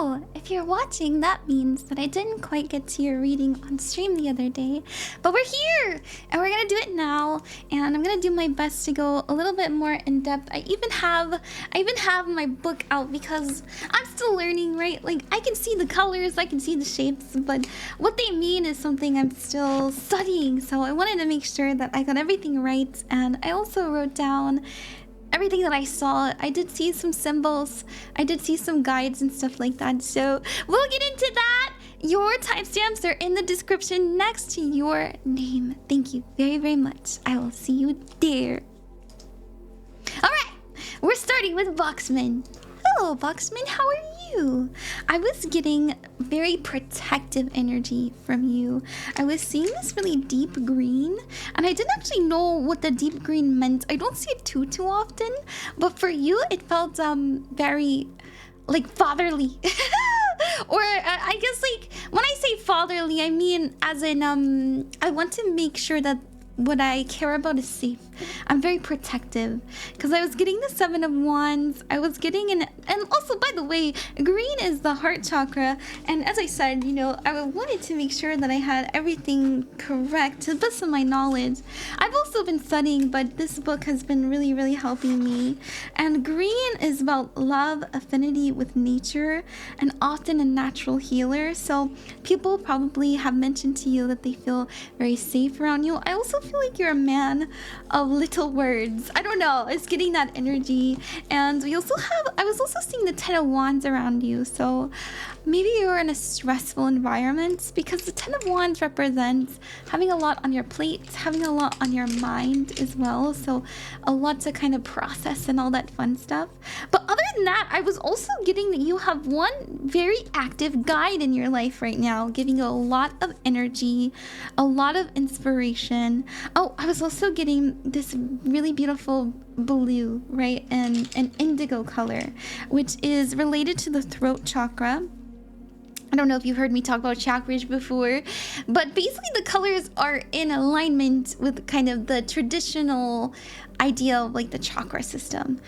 So, if you're watching, that means that I didn't quite get to your reading on stream the other day, but we're here, and we're gonna do it now, and I'm gonna do my best to go a little bit more in depth. I even have my book out because I'm still learning, right? Like, I can see the colors, I can see the shapes, but what they mean is something I'm still studying, so I wanted to make sure that I got everything right, and I also wrote down everything that I saw. I did see some symbols, I did see some guides and stuff like that, so we'll get into that. Your timestamps are in the description next to your name. Thank you very, very much. I will see you there. Alright, we're starting with Boxman. Hello, Boxman, how are you? I was getting very protective energy from you. I was seeing this really deep green, and I didn't actually know what the deep green meant. I don't see it too often, but for you, it felt very, like, fatherly. Or I guess, like, when I say fatherly, I mean as in, I want to make sure that what I care about is safe. I'm very protective because I was getting the 7 of Wands. I was getting and also, by the way, green is the heart chakra, and as I said, you know, I wanted to make sure that I had everything correct to the best of my knowledge. I've also been studying, but this book has been really, really helping me. And green is about love, affinity with nature, and often a natural healer. So people probably have mentioned to you that they feel very safe around you. I also feel like you're a man of little words. I don't know, it's getting that energy. And I was also seeing the 10 of Wands around you, so maybe you're in a stressful environment, because the 10 of Wands represents having a lot on your plate, having a lot on your mind as well, so a lot to kind of process and all that fun stuff. But other than that, I was also getting that you have one very active guide in your life right now, giving you a lot of energy, a lot of inspiration. Oh, I was also getting this really beautiful blue, right, and an indigo color, which is related to the throat chakra. I don't know if you've heard me talk about chakras before, but basically the colors are in alignment with kind of the traditional idea of like the chakra system.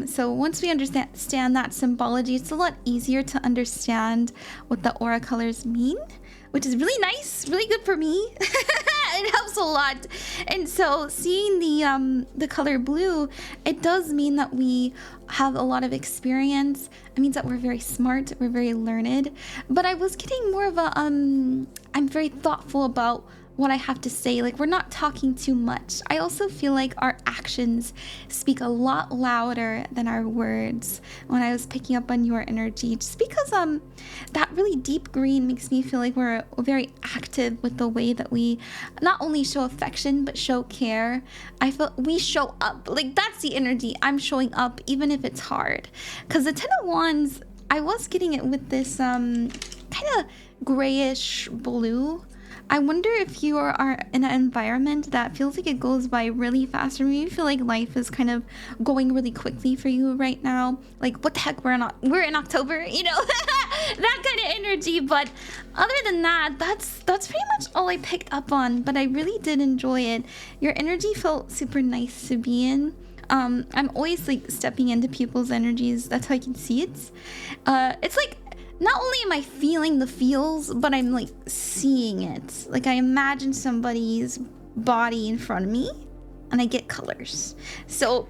So once we understand that symbology, it's a lot easier to understand what the aura colors mean, which is really nice, really good for me. It helps a lot. And so seeing the color blue, it does mean that we have a lot of experience. It means that we're very smart, we're very learned. But I was getting more of a I'm very thoughtful about what I have to say. Like, we're not talking too much. I also feel like our actions speak a lot louder than our words when I was picking up on your energy, just because that really deep green makes me feel like we're very active with the way that we not only show affection but show care. I feel we show up. Like, that's the energy. I'm showing up even if it's hard, because the 10 of Wands, I was getting it with this kind of grayish blue. I wonder if you are in an environment that feels like it goes by really fast, or maybe you feel like life is kind of going really quickly for you right now. Like, what the heck, we're in October, you know, that kind of energy. But other than that, that's pretty much all I picked up on. But I really did enjoy it. Your energy felt super nice to be in. I'm always like stepping into people's energies. That's how I can see it. It's like, not only am I feeling the feels, but I'm like seeing it. Like, I imagine somebody's body in front of me and I get colors. So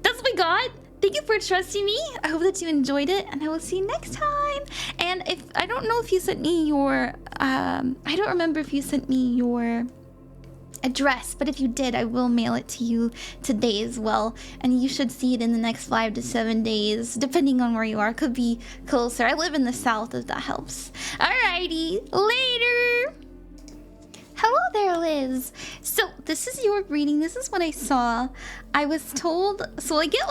that's what we got. Thank you for trusting me. I hope that you enjoyed it, and I will see you next time. And if I don't know if you sent me your I don't remember if you sent me your address, but if you did, I will mail it to you today as well, and you should see it in the next 5 to 7 days, depending on where you are. Could be closer. I live in the south, if that helps. Alrighty, later. Hello there, Liz. So this is your reading. This is what I saw. I was told, so I get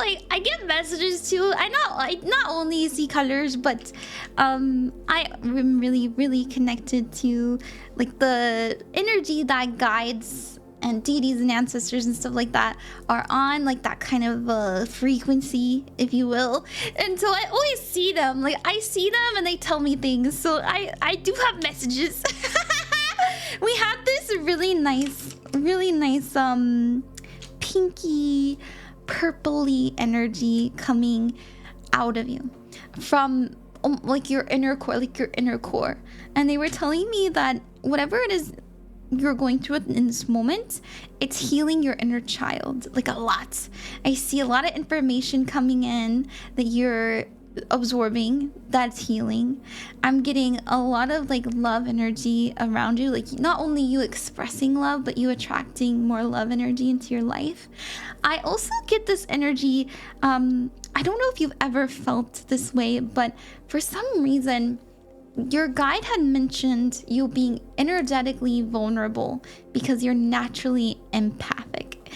messages too. I not only see colors, but I'm really, really connected to like the energy that guides and deities and ancestors and stuff like that are on, like that kind of frequency, if you will. And so I always see them. Like, I see them and they tell me things. So I do have messages. We had this really nice pinky purpley energy coming out of you from like your inner core. And they were telling me that whatever it is you're going through in this moment, it's healing your inner child, like a lot. I see a lot of information coming in that you're absorbing that's healing. I'm getting a lot of like love energy around you, like not only you expressing love, but you attracting more love energy into your life. I also get this energy, I don't know if you've ever felt this way, but for some reason your guide had mentioned you being energetically vulnerable because you're naturally empathic.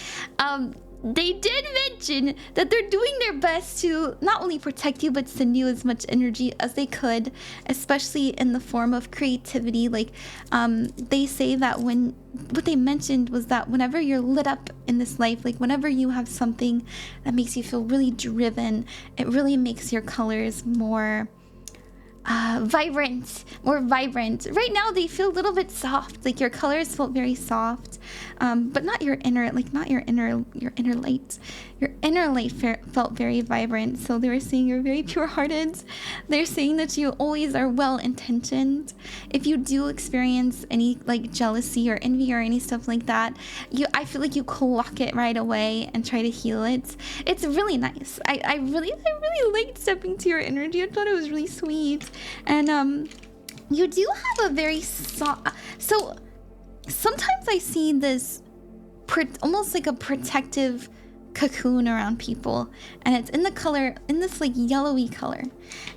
They did mention that they're doing their best to not only protect you, but send you as much energy as they could, especially in the form of creativity. Like, they say that what they mentioned was that whenever you're lit up in this life, like whenever you have something that makes you feel really driven, it really makes your colors more more vibrant. Right now they feel a little bit soft, like your colors felt very soft, but not your inner light. Your inner light felt very vibrant. So they were saying you're very pure-hearted. They're saying that you always are well-intentioned. If you do experience any like jealousy or envy or any stuff like that, I feel like you clock it right away and try to heal it. It's really nice. I really liked stepping to your energy. I thought it was really sweet. And you do have a very soft, so sometimes I see this almost like a protective cocoon around people, and it's in this like yellowy color.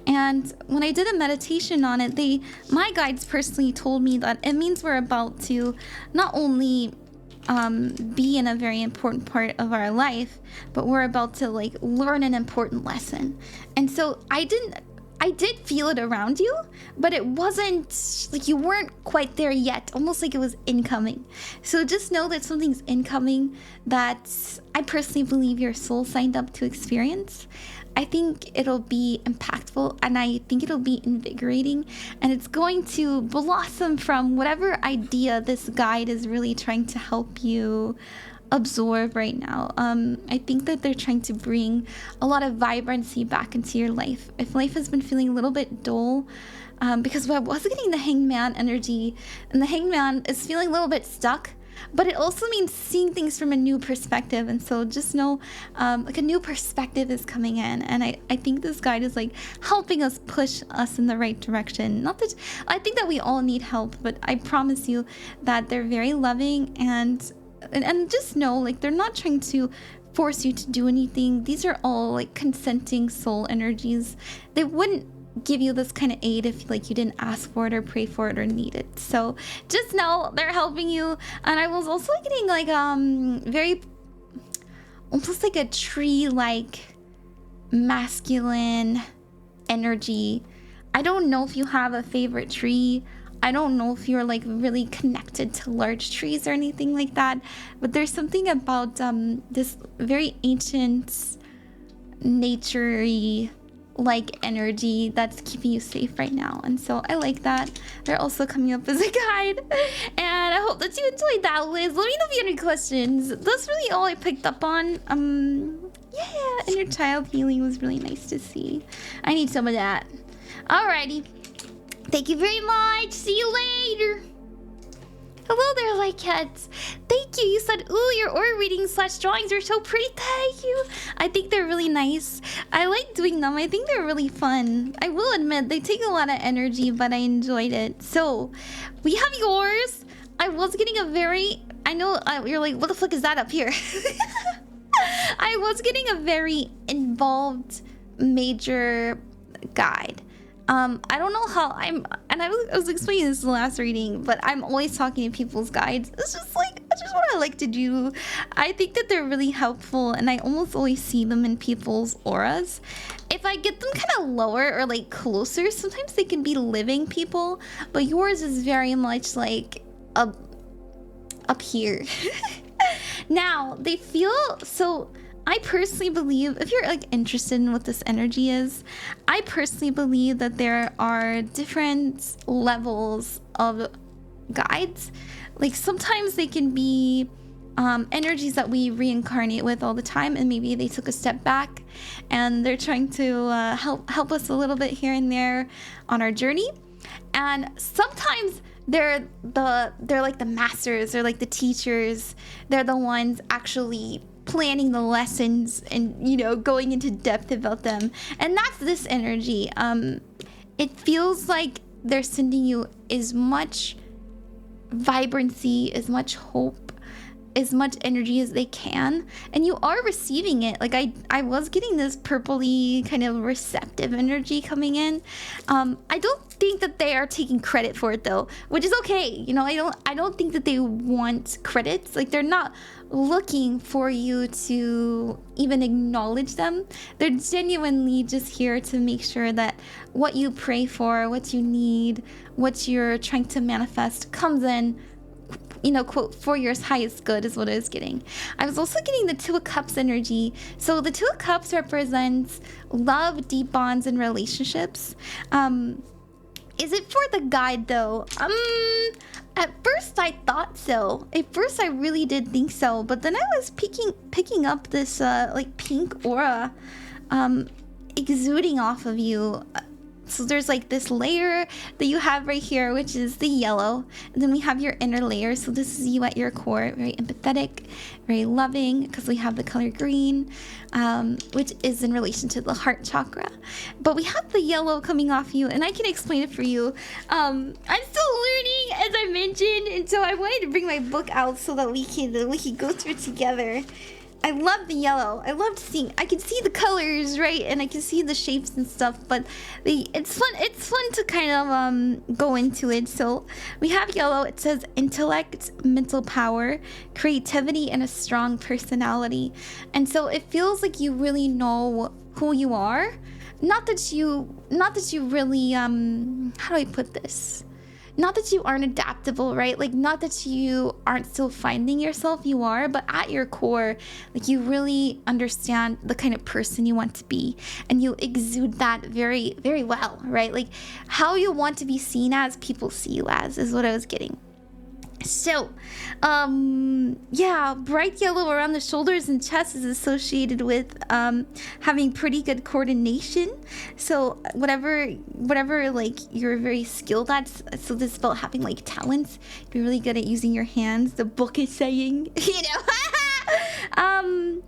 And when I did a meditation on it, my guides personally told me that it means we're about to not only be in a very important part of our life, but we're about to like learn an important lesson. And so I did feel it around you, but it wasn't like you weren't quite there yet, almost like it was incoming. So just know that something's incoming that I personally believe your soul signed up to experience. I think it'll be impactful, and I think it'll be invigorating, and it's going to blossom from whatever idea this guide is really trying to help you absorb right now. I think that they're trying to bring a lot of vibrancy back into your life. If life has been feeling a little bit dull, because I was getting the hangman energy, and the hangman is feeling a little bit stuck, but it also means seeing things from a new perspective. And so just know like a new perspective is coming in, and I think this guide is like helping us push us in the right direction. Not that I think that we all need help, but I promise you that they're very loving, and just know, like, they're not trying to force you to do anything. These are all like consenting soul energies. They wouldn't give you this kind of aid if like you didn't ask for it or pray for it or need it. So just know they're helping you. And I was also getting like very almost like a tree like masculine energy. I don't know if you have a favorite tree. I don't know if you're like really connected to large trees or anything like that, but there's something about this very ancient, nature-y like energy that's keeping you safe right now. And so I like that. They're also coming up as a guide, and I hope that you enjoyed that, Liz. Let me know if you have any questions. That's really all I picked up on. Yeah, inner child healing was really nice to see. I need some of that. Alrighty. Thank you very much. See you later. Hello there, Lycett. Thank you. You said, ooh, your aura readings / drawings are so pretty. Thank you. I think they're really nice. I like doing them. I think they're really fun. I will admit, they take a lot of energy, but I enjoyed it. So, we have yours. I was getting a very... I know you're like, what the fuck is that up here? I was getting a very involved major guide. I don't know how I was explaining this in the last reading, but I'm always talking to people's guides. It's just what I like to do. I think that they're really helpful, and I almost always see them in people's auras. If I get them kind of lower or like closer, sometimes they can be living people, but yours is very much like up here. Now, they feel so... I personally believe, if you're like interested in what this energy is, I personally believe that there are different levels of guides. Like sometimes they can be energies that we reincarnate with all the time, and maybe they took a step back and they're trying to help us a little bit here and there on our journey. And sometimes they're like the masters, they're like the teachers, they're the ones actually planning the lessons and, you know, going into depth about them. And that's this energy. It feels like they're sending you as much vibrancy, as much hope, as much energy as they can, and you are receiving it. Like I was getting this purpley kind of receptive energy coming in. I don't think that they are taking credit for it though, which is okay. You know, I don't think that they want credits. Like they're not looking for you to even acknowledge them. They're genuinely just here to make sure that what you pray for, what you need, what you're trying to manifest comes in, you know, quote, for your highest good is what I was getting. I was also getting the Two of Cups energy. So the Two of Cups represents love, deep bonds, and relationships. Is it for the guide though? At first I thought so. At first I really did think so, but then I was picking up this like pink aura exuding off of you. So there's like this layer that you have right here, which is the yellow. And then we have your inner layer. So this is you at your core, very empathetic, very loving, because we have the color green, which is in relation to the heart chakra. But we have the yellow coming off you, and I can explain it for you. I'm still learning, as I mentioned, and so I wanted to bring my book out so that we can go through it together. I love the yellow. I loved seeing. I can see the colors, right, and I can see the shapes and stuff. But it's fun. It's fun to kind of go into it. So we have yellow. It says intellect, mental power, creativity, and a strong personality. And so it feels like you really know who you are. Not that you really how do I put this? Not that you aren't adaptable, right? Like, not that you aren't still finding yourself, you are, but at your core, like, you really understand the kind of person you want to be, and you exude that very, very well, right? Like, how you want to be seen as, people see you as, is what I was getting. So, yeah, bright yellow around the shoulders and chest is associated with having pretty good coordination. So whatever like you're very skilled at, so this is about having like talents. You're really good at using your hands. The book is saying, you know.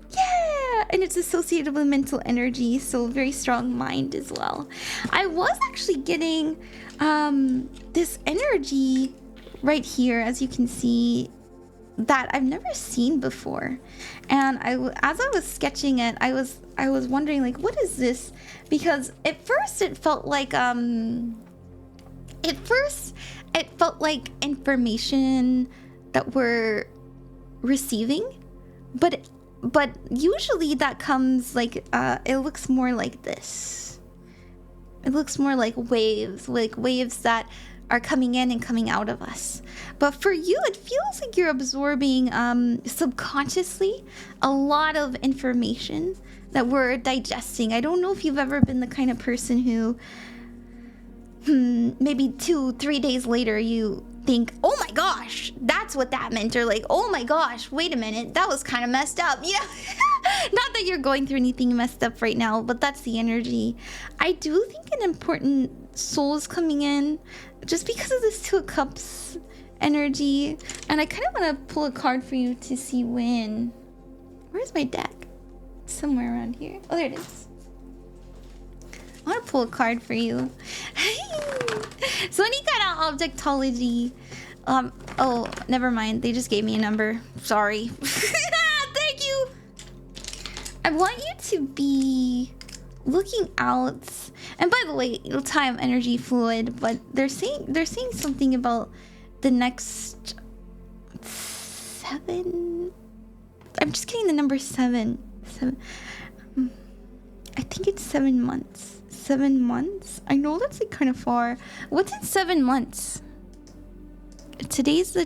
Yeah, and it's associated with mental energy, so very strong mind as well. I was actually getting this energy right here, as you can see, that I've never seen before. And as I was sketching it, I was wondering, like, what is this? Because at first it felt like information that we're receiving, but usually that comes like it looks more like this. It looks more like waves that are coming in and coming out of us. But for you, it feels like you're absorbing subconsciously a lot of information that we're digesting. I don't know if you've ever been the kind of person who maybe 2-3 days later you think, oh my gosh, that's what that meant, or like, oh my gosh, wait a minute, that was kind of messed up, you know. Not that you're going through anything messed up right now, but that's the energy. I do think an important soul is coming in just because of this Two of Cups energy, and I kind of want to pull a card for you to see when. Where's my deck? It's somewhere around here. Oh, there it is. I want to pull a card for you. So any kind of objectology. Oh, never mind. They just gave me a number. Sorry. Thank you. I want you to be looking out. And by the way, time, energy, fluid. But they're saying something about the next 7. I'm just getting the number 7. I think it's 7 months. 7 months? I know that's like kind of far. What's in 7 months? Today's the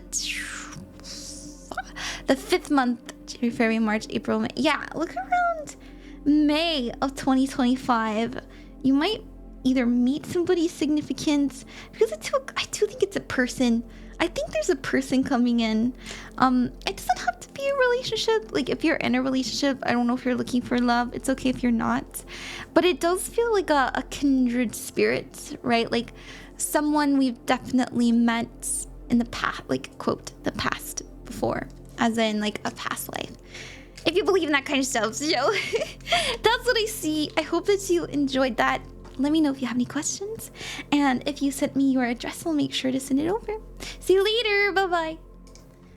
5th month. January, February, March, April, May. Yeah, look around May of 2025. You might either meet somebody significant, because I do think it's a person. I think there's a person coming in. It doesn't have to be a relationship. Like, if you're in a relationship, I don't know if you're looking for love. It's okay if you're not. But it does feel like a kindred spirit, right? Like, someone we've definitely met in the past, like, quote, the past before, as in, like, a past life. If you believe in that kind of stuff, so that's what I see. I hope that you enjoyed that. Let me know if you have any questions. And if you sent me your address, I'll make sure to send it over. See you later. Bye-bye.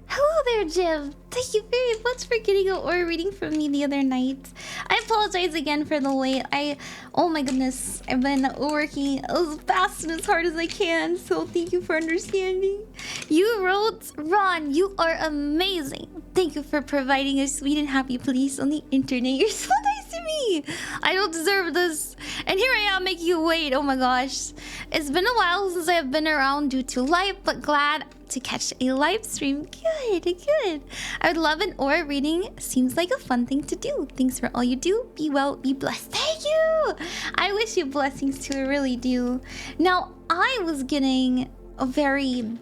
Hello there, Jim. Thank you very much for getting an aura reading from me the other night. I apologize again for the wait. Oh my goodness, I've been working as fast and as hard as I can, so thank you for understanding. You wrote, Ron, you are amazing. Thank you for providing a sweet and happy place on the internet. You're so nice to me. I don't deserve this. And here I am making you wait. Oh my gosh. It's been a while since I have been around due to life, but glad to catch a live stream. Good, good. I would love an aura reading. Seems like a fun thing to do. Thanks for all you do. Be well, be blessed. Thank you. I wish you blessings too. I really do. Now, I was getting a very...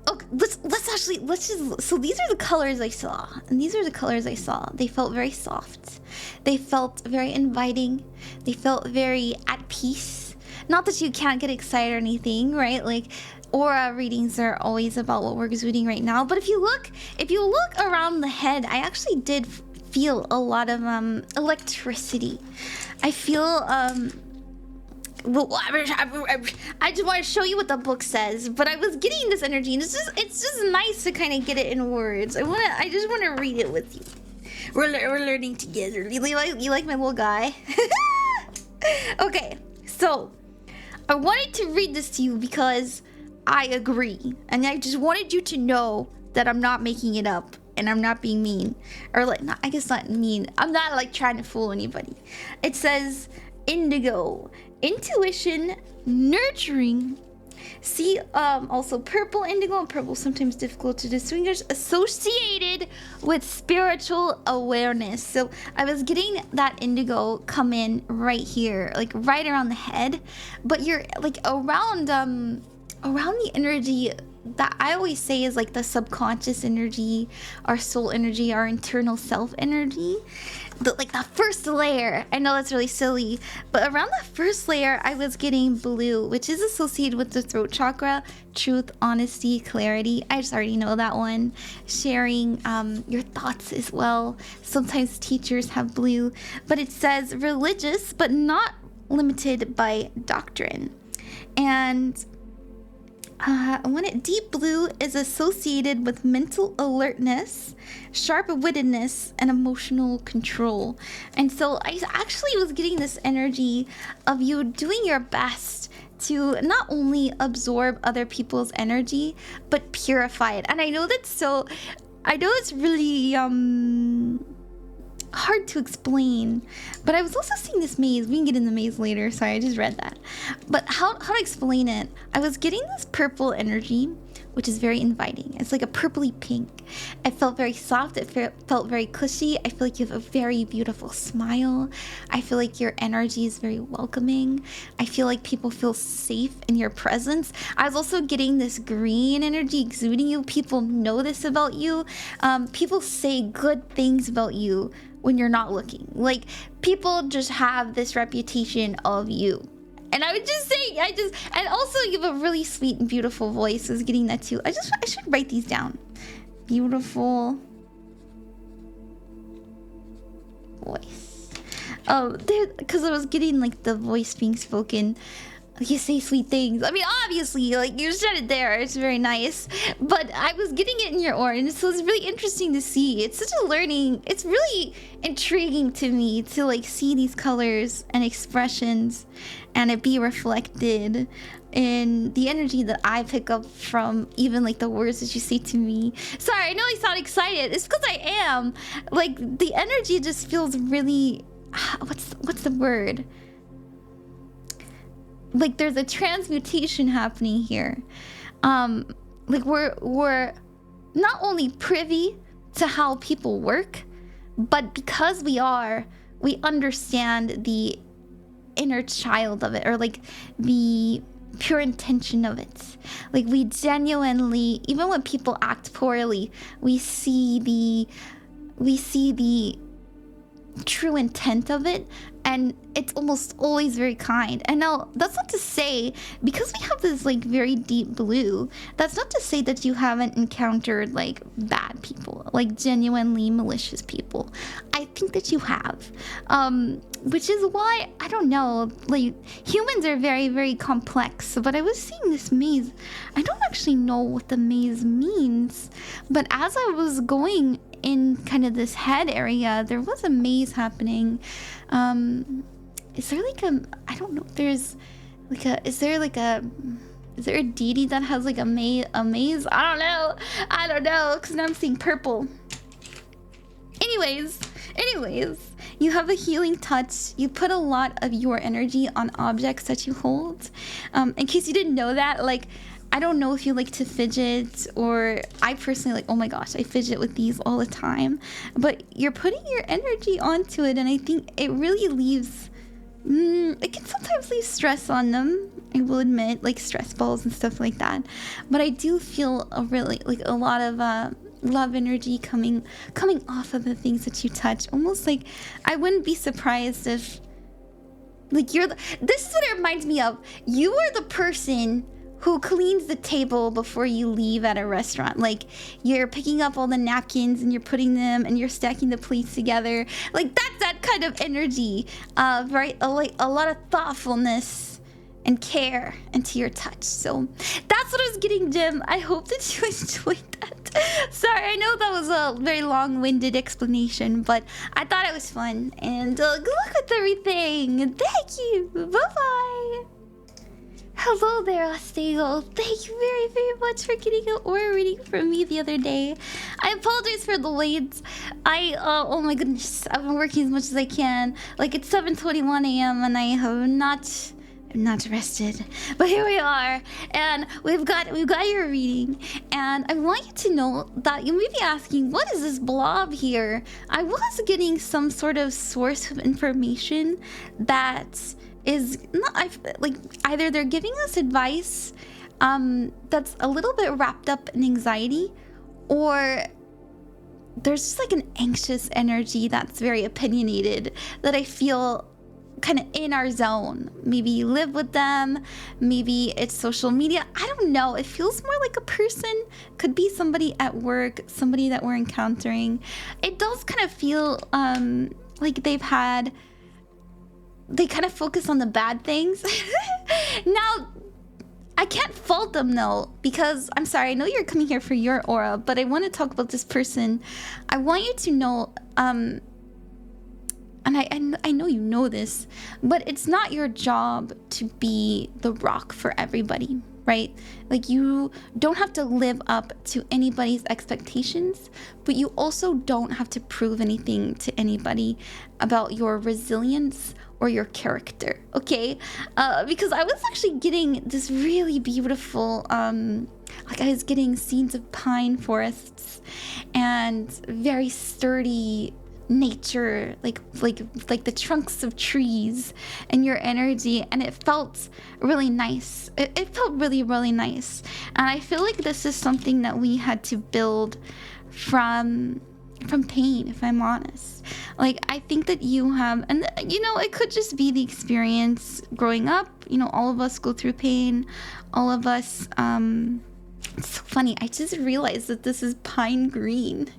Okay, let's just... So these are the colors I saw. And these are the colors I saw. They felt very soft. They felt very inviting. They felt very at peace. Not that you can't get excited or anything, right? Like, aura readings are always about what we're exuding right now. But if you look around the head, I actually did feel a lot of electricity. I feel well, I just want to show you what the book says, but I was getting this energy, and it's just nice to kind of get it in words. I just want to read it with you. We're learning together. You like my little guy? Okay, so I wanted to read this to you because I agree, and I just wanted you to know that I'm not making it up, and I'm not being mean, or like, not, I guess not mean. I'm not like trying to fool anybody. It says indigo, intuition, nurturing. See, also purple, indigo, and purple sometimes difficult to distinguish, associated with spiritual awareness. So I was getting that indigo come in right here, like right around the head, but you're like around the energy that I always say is like the subconscious energy, our soul energy, our internal self energy. Like the first layer. I know that's really silly, but around the first layer, I was getting blue, which is associated with the throat chakra, truth, honesty, clarity. I just already know that one. Sharing your thoughts as well. Sometimes teachers have blue, but it says religious, but not limited by doctrine. And deep blue is associated with mental alertness, sharp-wittedness, and emotional control. And so I actually was getting this energy of you doing your best to not only absorb other people's energy, but purify it. And I know it's really hard to explain, but I was also seeing this maze. We can get in the maze later. Sorry, I just read that. But how to explain it? I was getting this purple energy, which is very inviting. It's like a purpley pink. It felt very soft. It felt very cushy. I feel like you have a very beautiful smile. I feel like your energy is very welcoming. I feel like people feel safe in your presence. I was also getting this green energy exuding you. People know this about you. People say good things about you when you're not looking. Like, people just have this reputation of you. And I would just say, and also you have a really sweet and beautiful voice. I was getting that too. I should write these down. Beautiful voice. Because I was getting like the voice being spoken. You say sweet things. I mean, obviously, like, you said it there. It's very nice. But I was getting it in your aura, and so it's really interesting to see. It's such a learning. It's really intriguing to me to, like, see these colors and expressions and it be reflected in the energy that I pick up from even, like, the words that you say to me. Sorry, I know I sound excited. It's because I am. Like, the energy just feels really... What's the word? Like, there's a transmutation happening here. Like, we're not only privy to how people work, but because we understand the inner child of it, or like the pure intention of it. Like we genuinely, even when people act poorly, we see the true intent of it, and it's almost always very kind. And now that's not to say, because we have this like very deep blue, that's not to say that you haven't encountered like bad people, like genuinely malicious people. I think that you have, which is why, I don't know, like humans are very, very complex. But I was seeing this maze, I don't actually know what the maze means, but as I was going in kind of this head area, there was a maze happening. Is there like a, I don't know, there's like a, is there a deity that has like a maze? I don't know, because now I'm seeing purple. Anyways, you have a healing touch. You put a lot of your energy on objects that you hold. In case you didn't know that, like, I don't know if you like to fidget, or I personally, like, oh my gosh, I fidget with these all the time. But you're putting your energy onto it, and I think it really leaves, it can sometimes leave stress on them, I will admit, like stress balls and stuff like that. But I do feel a lot of love energy coming off of the things that you touch. Almost like I wouldn't be surprised if, like, this is what it reminds me of. You are the person who cleans the table before you leave at a restaurant. Like, you're picking up all the napkins and you're putting them and you're stacking the plates together. Like, that's that kind of energy, right? Like a lot of thoughtfulness and care into your touch. So that's what I was getting, Jim. I hope that you enjoyed that. Sorry, I know that was a very long-winded explanation, but I thought it was fun. And good luck with everything. Thank you. Bye-bye. Hello there, Ostego. Thank you very, very much for getting an aura reading from me the other day. I apologize for the wait. Oh my goodness, I've been working as much as I can. Like, it's 7:21 a.m. and I have not rested. But here we are, and we've got your reading. And I want you to know that you may be asking, what is this blob here? I was getting some sort of source of information that is not, like, either they're giving us advice that's a little bit wrapped up in anxiety, or there's just like an anxious energy that's very opinionated that I feel kind of in our zone. Maybe you live with them, maybe it's social media, I don't know. It feels more like a person, could be somebody at work, somebody that we're encountering. It does kind of feel like they kind of focus on the bad things. Now, I can't fault them though, because I'm sorry, I know you're coming here for your aura, but I want to talk about this person. I want you to know, and I know you know this, but it's not your job to be the rock for everybody, right? Like, you don't have to live up to anybody's expectations, but you also don't have to prove anything to anybody about your resilience or your character, okay? Because I was actually getting this really beautiful, like, I was getting scenes of pine forests and very sturdy nature, like the trunks of trees and your energy, and it felt really nice. It felt really, really nice. And I feel like this is something that we had to build from pain, if I'm honest. Like, I think that you have, and you know, it could just be the experience growing up. You know, all of us go through pain, all of us. It's so funny, I just realized that this is pine green.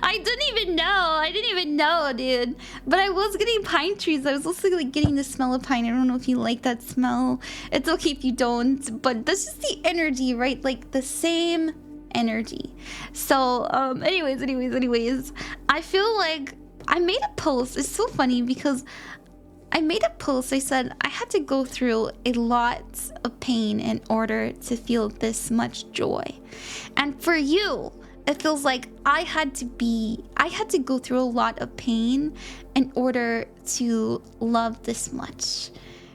I didn't even know, dude. But I was getting pine trees. I was also like getting the smell of pine. I don't know if you like that smell. It's okay if you don't, but that's just the energy, right? Like the same energy. So anyways, I feel like I made a post. It's so funny because I made a post. I said I had to go through a lot of pain in order to feel this much joy. And for you, it feels like I had to go through a lot of pain in order to love this much,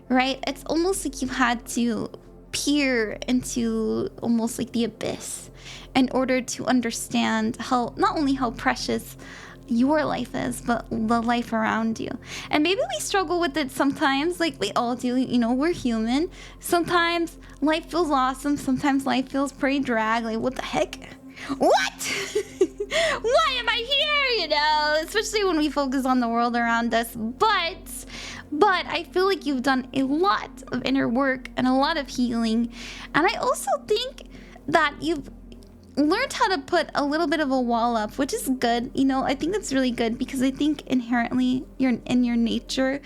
right? It's almost like you had to peer into almost like the abyss in order to understand how, not only how precious your life is, but the life around you. And maybe we struggle with it sometimes, like we all do, you know, we're human. Sometimes life feels awesome, sometimes life feels pretty drag, like what the heck? What? Why am I here, you know? Especially when we focus on the world around us. But I feel like you've done a lot of inner work and a lot of healing. And I also think that you've learned how to put a little bit of a wall up, which is good. You know, I think that's really good because I think inherently you're in your nature,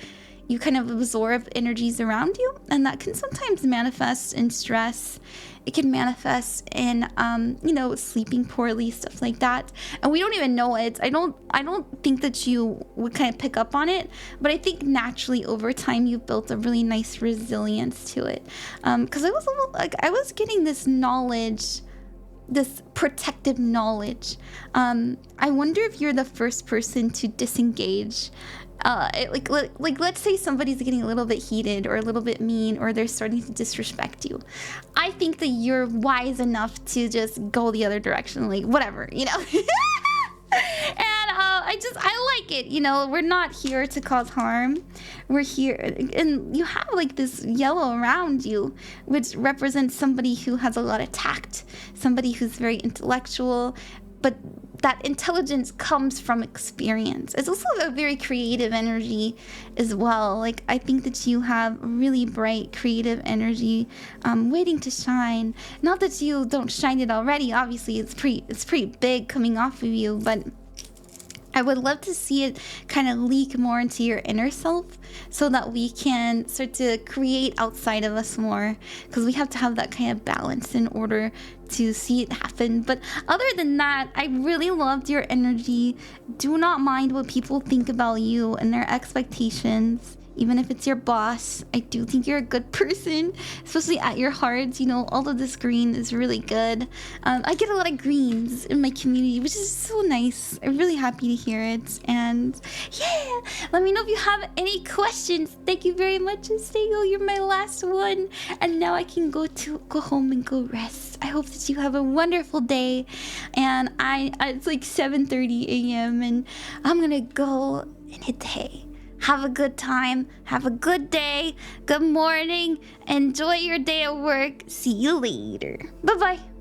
you kind of absorb energies around you, and that can sometimes manifest in stress. It can manifest in, you know, sleeping poorly, stuff like that. And we don't even know it. I don't think that you would kind of pick up on it, but I think naturally over time you've built a really nice resilience to it. Because I was getting this knowledge, this protective knowledge. I wonder if you're the first person to disengage. Like let's say somebody's getting a little bit heated or a little bit mean, or they're starting to disrespect you. I think that you're wise enough to just go the other direction, like whatever, you know. And I like it, you know. We're not here to cause harm. We're here, and you have like this yellow around you, which represents somebody who has a lot of tact, somebody who's very intellectual, but that intelligence comes from experience. It's also a very creative energy as well. Like I think that you have really bright creative energy waiting to shine. Not that you don't shine it already. Obviously, it's pretty big coming off of you, but I would love to see it kind of leak more into your inner self so that we can start to create outside of us more, because we have to have that kind of balance in order to see it happen. But other than that, I really loved your energy. Do not mind what people think about you and their expectations. Even if it's your boss, I do think you're a good person, especially at your heart. You know, all of this green is really good. I get a lot of greens in my community, which is so nice. I'm really happy to hear it. And yeah, let me know if you have any questions. Thank you very much, Ostego. You're my last one. And now I can go home and go rest. I hope that you have a wonderful day. And it's like 7:30 a.m. and I'm gonna go and hit the hay. Have a good time. Have a good day. Good morning. Enjoy your day at work. See you later. Bye-bye.